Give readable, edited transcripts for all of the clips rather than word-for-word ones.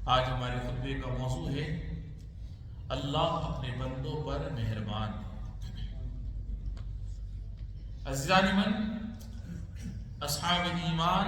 آج ہمارے خطبے کا موضوع ہے اللہ اپنے بندوں پر مہربان ہے۔ عزیزان من، اصحاب ایمان،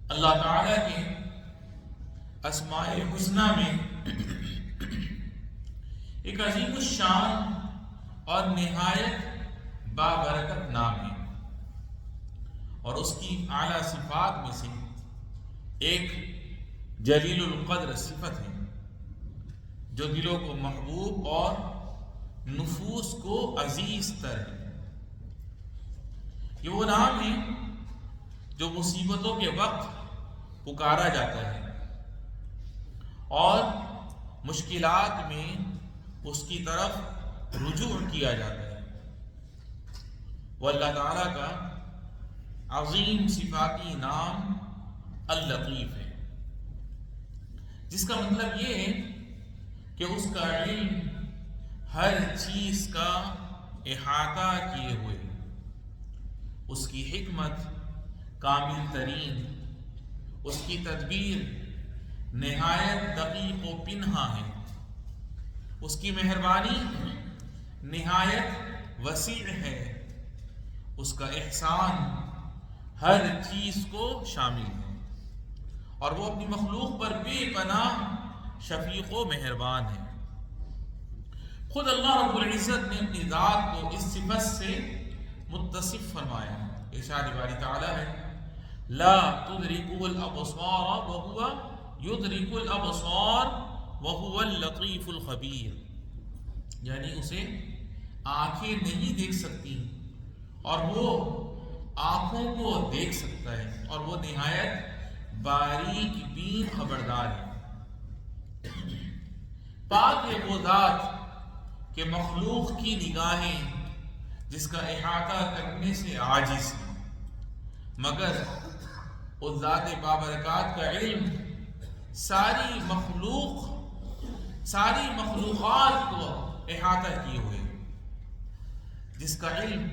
اللہ تعالیٰ کے اسماء الحسنی میں ایک عظیم الشان اور نہایت بابرکت نام ہے، اور اس کی اعلیٰ صفات میں سے ایک جلیل القدر صفت ہے جو دلوں کو محبوب اور نفوس کو عزیز تر ہے۔ یہ وہ نام ہے جو مصیبتوں کے وقت پکارا جاتا ہے اور مشکلات میں اس کی طرف رجوع کیا جاتا ہے۔ وہ اللہ تعالیٰ کا عظیم صفاتی نام اللطیف ہے، جس کا مطلب یہ ہے کہ اس کا علم ہر چیز کا احاطہ کیے ہوئے، اس کی حکمت کامل ترین، اس کی تدبیر نہایت دقیق و پنہا ہے، اس کی مہربانی نہایت وسیع ہے، اس کا احسان ہر چیز کو شامل ہے، اور وہ اپنی مخلوق پر بے پناہ شفیق و مہربان ہے۔ خود اللہ رب العزت نے اپنی ذات کو اس صفت سے متصف فرمایا ہے۔ ارشاد باری تعالیٰ ہے لا تدرکہ الابصار وہو یدرک الابصار وہو اللطیف الخبیر، یعنی اسے آنکھیں نہیں دیکھ سکتی اور وہ آنکھوں کو دیکھ سکتا ہے، اور وہ نہایت باریک بین خبردار ہے۔ پاک ہے وہ ذات کہ مخلوق کی نگاہیں جس کا احاطہ کرنے سے عاجز ہے، مگر اس ذات بابرکات کا علم ساری مخلوقات کو احاطہ کیے ہوئے، جس کا علم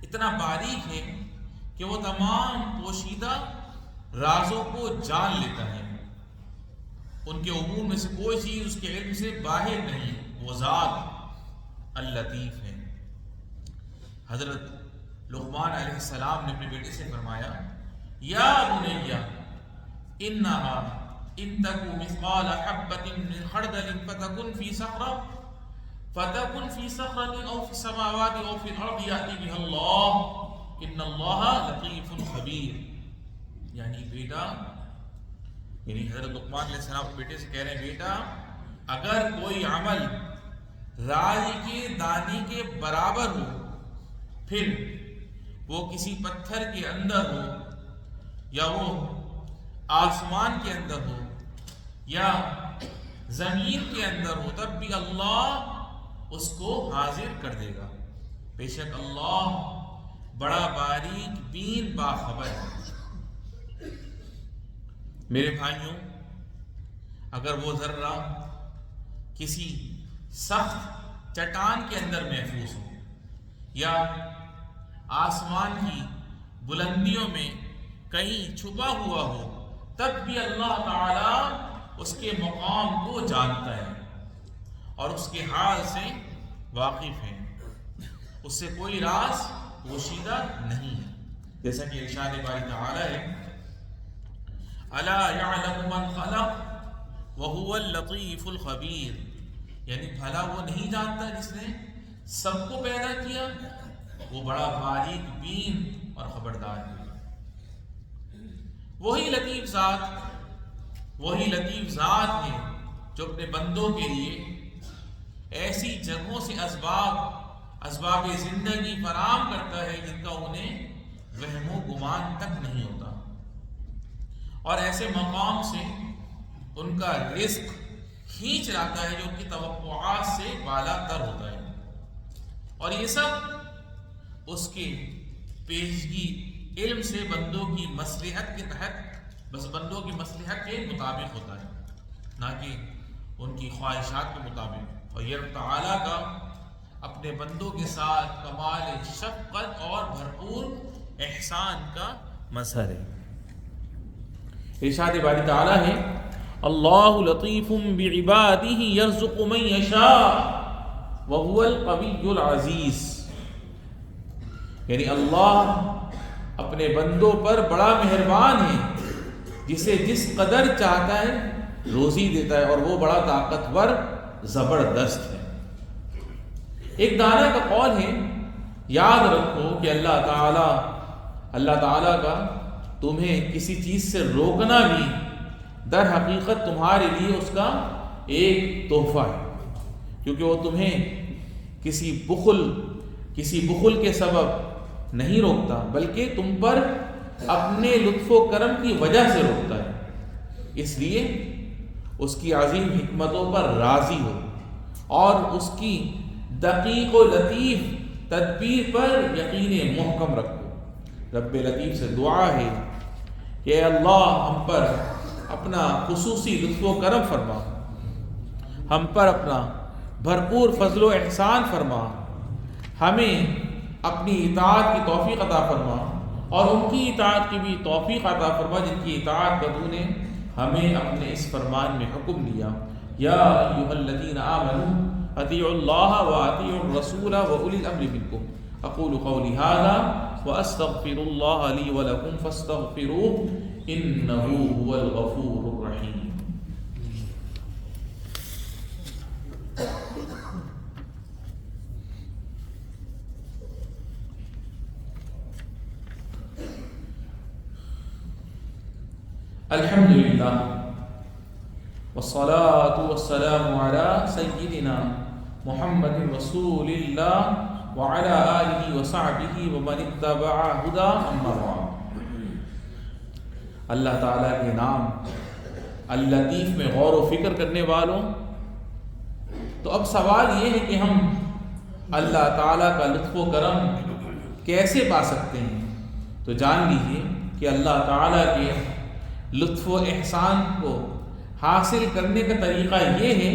اتنا باریک ہے کہ وہ تمام پوشیدہ رازوں کو جان لیتا ہے، ان کے امور میں سے کوئی چیز اس کے علم سے باہر نہیں۔ وہ ذات اللطیف ہے۔ حضرت لقمان علیہ السلام نے اپنے بیٹے سے فرمایا یا بنی انہا ان تک مثقال حبۃ من خردل فتکن فی صخرۃ او فی السماوات او فی الارض یأتی بها اللہ ان اللہ لطیف خبیر، یعنی بیٹا، یعنی حضرت لقمان علیہ السلام اپنے بیٹے سے کہہ رہے ہیں بیٹا، اگر کوئی عمل رائی کے دانے کے برابر ہو، پھر وہ کسی پتھر کے اندر ہو یا وہ آسمان کے اندر ہو یا زمین کے اندر ہو، تب بھی اللہ اس کو حاضر کر دے گا، بے شک اللہ بڑا باریک بین باخبر ہے۔ میرے بھائیوں، اگر وہ ذرہ کسی سخت چٹان کے اندر محفوظ ہو یا آسمان کی بلندیوں میں کہیں چھپا ہوا ہو، تب بھی اللہ تعالی اس کے مقام کو جانتا ہے اور اس کے حال سے واقف ہے، اس سے کوئی راز پوشیدہ نہیں ہے، جیسا کہ ارشاد باری تعالی ہے الا یعلم من خلق وهو اللطیف الخبیر، یعنی بھلا وہ نہیں جانتا جس نے سب کو پیدا کیا، وہ بڑا باریک بین اور خبردار ہے۔ وہی لطیف ذات ہے جو اپنے بندوں کے لیے ایسی جگہوں سے اسباب زندگی فراہم کرتا ہے جن کا انہیں وہم و گمان تک نہیں ہوتا، اور ایسے مقام سے ان کا رزق کھینچ لاتا ہے جو ان کی توقعات سے بالا تر ہوتا ہے، اور یہ سب اس کے پیشگی علم سے بندوں کی مصلحت کے تحت، بس بندوں کی مصلحت کے مطابق ہوتا ہے، نہ کہ ان کی خواہشات کے مطابق۔ اور یہ رب تعالیٰ کا اپنے بندوں کے ساتھ کمال شفقت اور بھرپور احسان کا مظہر ہے۔ ارشاد باری تعالیٰ ہے اللہ لطیف بعبادہ یرزق من یشاء وہو القوی العزیز، یعنی اللہ اپنے بندوں پر بڑا مہربان ہے، جسے جس قدر چاہتا ہے روزی دیتا ہے، اور وہ بڑا طاقتور زبردست ہے۔ ایک دانا کا قول ہے، یاد رکھو کہ اللہ تعالیٰ کا تمہیں کسی چیز سے روکنا بھی در حقیقت تمہارے لیے اس کا ایک تحفہ ہے، کیونکہ وہ تمہیں کسی بخل کے سبب نہیں روکتا، بلکہ تم پر اپنے لطف و کرم کی وجہ سے روکتا ہے، اس لیے اس کی عظیم حکمتوں پر راضی ہو اور اس کی دقیق و لطیف تدبیر پر یقین محکم رکھو۔ رب لطیف سے دعا ہے کہ اے اللہ ہم پر اپنا خصوصی لطف و کرم فرما، ہم پر اپنا بھرپور فضل و احسان فرما، ہمیں اپنی اطاعت کی توفیق عطا فرما اور ان کی اطاعت کی بھی توفیق عطا فرما جن کی اطاعت کا تو نے ہمیں اپنے اس فرمان میں حکم دیا۔ یا ایھا الذین آمنوا اطیعوا اللہ واطیعوا الرسول واولی الامر منکم، اقول قولی ھذا واستغفر اللہ لی ولکم فاستغفروہ انہ ھو الغفور الرحیم۔ الحمدللہ والصلاة والسلام علی سیدنا محمد رسول اللہ وعلی آلہ وصحبہ ومن اتبع ہدی اما بعد۔ اللہ تعالیٰ کے نام اللطیف میں غور و فکر کرنے والوں، تو اب سوال یہ ہے کہ ہم اللہ تعالیٰ کا لطف و کرم کیسے پا سکتے ہیں؟ تو جان لیجیے کہ اللہ تعالیٰ کے لطف و احسان کو حاصل کرنے کا طریقہ یہ ہے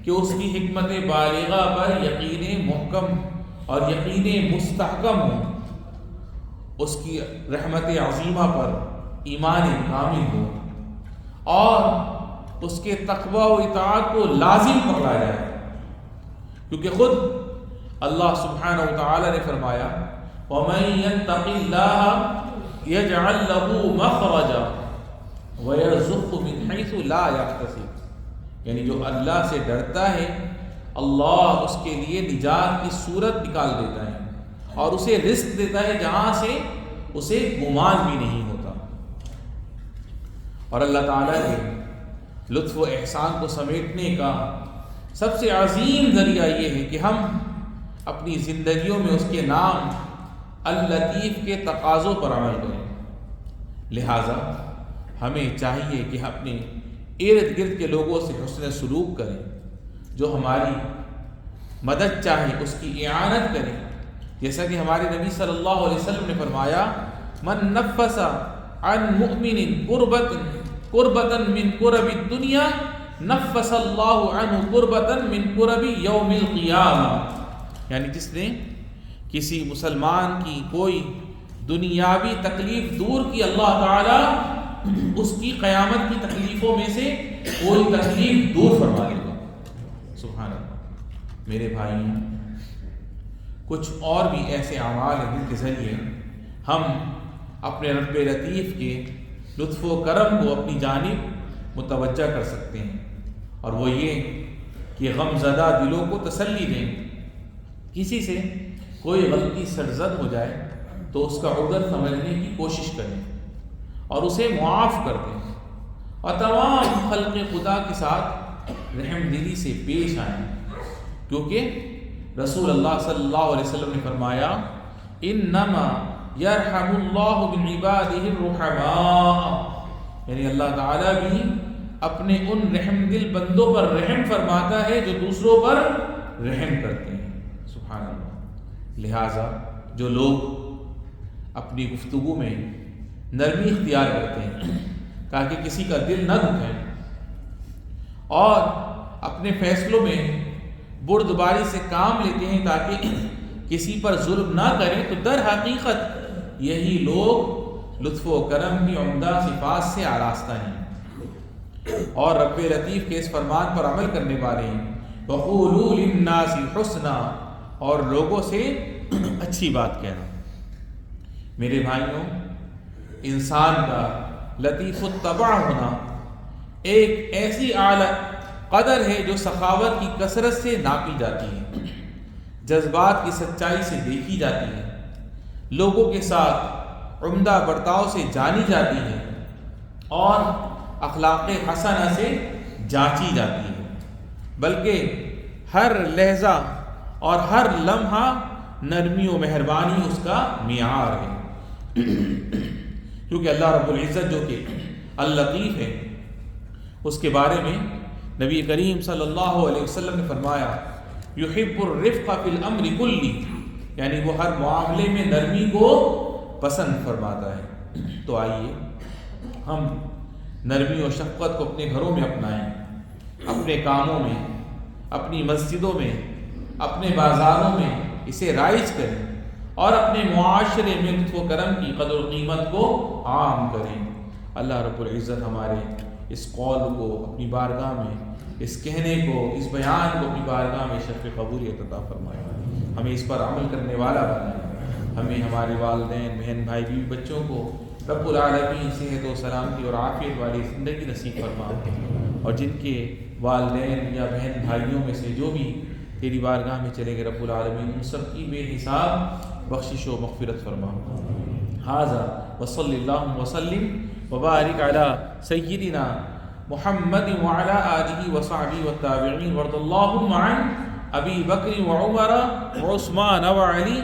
کہ اس کی حکمت بالغہ پر یقین محکم اور یقین مستحکم ہو، اس کی رحمت عظیمہ پر ایمان کامل ہو، اور اس کے تقوی و اطاعت کو لازم پکڑا جائے، کیونکہ خود اللہ سبحانہ و تعالی نے فرمایا وَمَن يَتَّقِ اللَّهَ يَجْعَل لَّهُ مَخْرَجًا وَيَرْزُقْهُ مِنْ حَيْثُ لَا يَحْتَسِبُ، یعنی جو اللہ سے ڈرتا ہے اللہ اس کے لیے نجات کی صورت نکال دیتا ہے اور اسے رزق دیتا ہے جہاں سے اسے گمان بھی نہیں ہوتا۔ اور اللہ تعالیٰ کے لطف و احسان کو سمیٹنے کا سب سے عظیم ذریعہ یہ ہے کہ ہم اپنی زندگیوں میں اس کے نام اللطیف کے تقاضوں پر عمل کریں۔ لہٰذا ہمیں چاہیے کہ ہم اپنے ارد گرد کے لوگوں سے حسن سلوک کریں، جو ہماری مدد چاہے اس کی اعانت کریں، جیسا کہ ہمارے نبی صلی اللہ علیہ وسلم نے فرمایا من نفس عن مؤمن قربة من قرب الدنیا نفس اللہ عنہ قربة من قرب یوم القیامہ، یعنی جس نے کسی مسلمان کی کوئی دنیاوی تکلیف دور کی، اللہ تعالی اس کی قیامت کی تکلیفوں میں سے کوئی تکلیف دور فرما دے گا۔ سبحان اللہ۔ میرے بھائی، کچھ اور بھی ایسے اعمال ہیں جن کے ذریعے ہم اپنے رب لطیف کے لطف و کرم کو اپنی جانب متوجہ کر سکتے ہیں، اور وہ یہ کہ غم زدہ دلوں کو تسلی دیں۔ کسی سے کوئی غلطی سرزد ہو جائے تو اس کا عذر سمجھنے کی کوشش کریں اور اسے معاف کر دیں، اور تمام خلق خدا کے ساتھ رحم دلی سے پیش آئیں، کیونکہ رسول اللہ صلی اللہ علیہ وسلم نے فرمایا انما یرحم اللہ من عبادہ الرحماء، یعنی اللہ تعالیٰ بھی اپنے ان رحم دل بندوں پر رحم فرماتا ہے جو دوسروں پر رحم کرتے ہیں۔ سبحان اللہ۔ لہٰذا جو لوگ اپنی گفتگو میں نرمی اختیار کرتے ہیں تاکہ کسی کا دل نہ دکھے، اور اپنے فیصلوں میں بردباری سے کام لیتے ہیں تاکہ کسی پر ظلم نہ کریں، تو در حقیقت یہی لوگ لطف و کرم کی عمدہ صفات سے آراستہ ہیں اور رب لطیف کے اس فرمان پر عمل کرنے والے ہیں۔ وَقُولُوا لِلنَّاسِ حُسْنًا، اور لوگوں سے اچھی بات کہنا۔ میرے بھائیوں، انسان کا لطیف الطبع ہونا ایک ایسی اعلی قدر ہے جو سخاوت کی کثرت سے ناپی جاتی ہے، جذبات کی سچائی سے دیکھی جاتی ہے، لوگوں کے ساتھ عمدہ برتاؤ سے جانی جاتی ہے اور اخلاق حسنہ سے جانچی جاتی ہے، بلکہ ہر لحظہ اور ہر لمحہ نرمی و مہربانی اس کا معیار ہے، کیونکہ اللہ رب العزت جو کہ اللطیف ہے، اس کے بارے میں نبی کریم صلی اللہ علیہ وسلم نے فرمایا یحب الرفق فی الامر کلی، یعنی وہ ہر معاملے میں نرمی کو پسند فرماتا ہے۔ تو آئیے ہم نرمی و شفقت کو اپنے گھروں میں اپنائیں، اپنے کاموں میں، اپنی مسجدوں میں، اپنے بازاروں میں اسے رائج کریں اور اپنے معاشرے میں لطف و کرم کی قدر و قیمت کو عام کریں۔ اللہ رب العزت ہمارے اس قول کو اپنی بارگاہ میں، اس کہنے کو، اس بیان کو اپنی بارگاہ میں شرف قبولیت عطا فرمائے، ہمیں اس پر عمل کرنے والا بنائے، ہمیں ہمارے والدین، بہن بھائی، بیوی بچوں کو رب العالمین صحت و سلامتی اور عافیت والی زندگی نصیب فرمائے، اور جن کے والدین یا بہن بھائیوں میں سے جو بھی تیری بارگاہ میں چلے گئے رب العالمین ان سب کی بے حساب بخشش و مغفرت فرما۔ ھذا وصلی اللہ وسلم وبارک علی سیدنا محمد وعلی آلہ وصحبہ والتابعین، وارض اللہم عن ابی بکر وعمر وعثمان وعلی